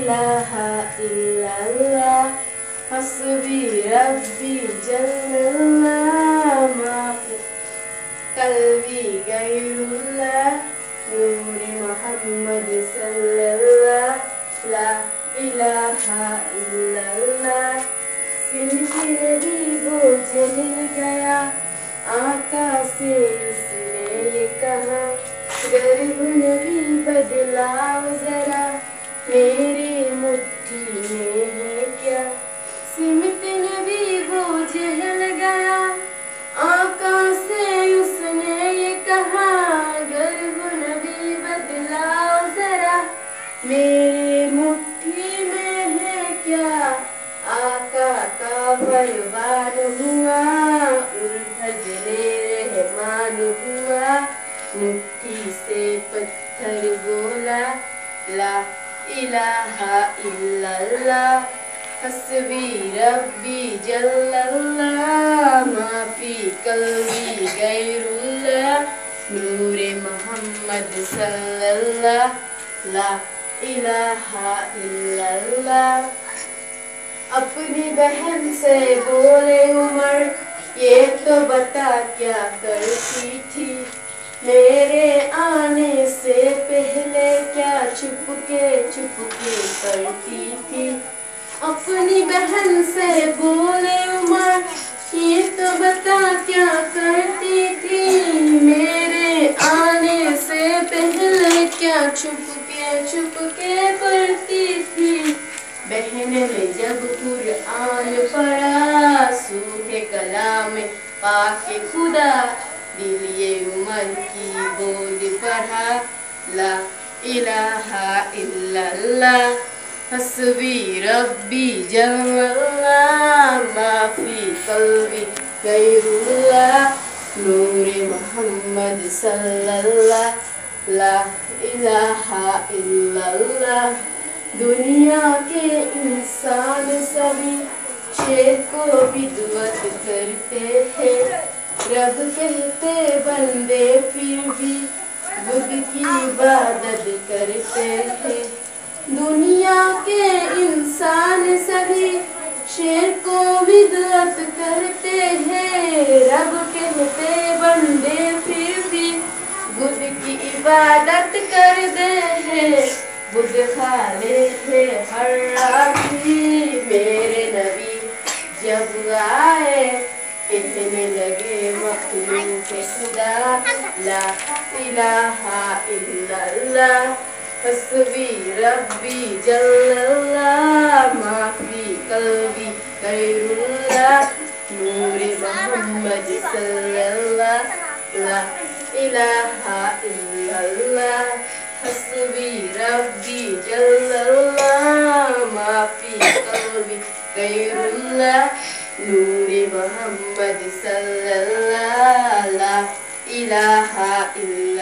إله إلا الله حسبي ربي جل الله ما في قلبي غير الله نور محمد صلى الله لا إله إلا الله सिलसिले वो जल गया आका से उसने ये कहा गर्भ नबी बदलाओ जरा मेरी मुट्ठी में है क्या सिमत नबी वो जल गया आका से उसने ये कहा गर्भ नबी बदलाओ जरा मेरी मुट्ठी में है क्या आका का फरमान हुआ फजले रहमान हुआ मुट्ठी से पत्थर बोला ला इलाहा इल्लल्लाह हस्बी रब्बी जल्लल्लाह माफी कल्बी गैरुल्लाह नूरे मोहम्मद सल्लल्लाह ला इलाहा इल्लल्लाह। अपनी बहन से बोले उमर ये तो बता क्या करती थी मेरे आने से पहले क्या चुपके करती थी। अपनी बहन से बोले उमर ये तो बता क्या करती थी मेरे आने से पहले क्या चुपके करती थी। बहन ने जब कुरान पढ़ा सूखे कलाम पाके खुदा दिल ये उमर की बोल पढ़ा ला इलाहा इल्लल्लाह हस्बी रब्बी जल्लल्लाह माफी कल्बी गैरुल्लाह नूरे मोहम्मद सल्लल्लाह ला इलाहा इल्लल्लाह। दुनिया के इंसान सभी शेर को विद्वत करते हैं रब कहते बंदे फिर भी बुद्ध की इबादत करते हैं। दुनिया के इंसान सभी शेर को विद्वत करते हैं रब कहते बंदे फिर भी बुद्ध की इबादत करते हैं। बुद्ध खाले थे हर राती मेरे नबी जब आए कहने लगे मखलूक खुदा ला इलाहा इल्लल्लाह हस्बी रब्बी जल्लल्लाह माफी कल्बी गैरुल्लाह नूरे मोहम्मद सल्लल्लाह ला इलाहा इल्लल्लाह हस्बी रब्बी जल्लल्लाह माफी कल्बी गैरुल्लाह नूरे मोहम्मद सल्लल्लाह ला इलाहा इल्लल्लाह।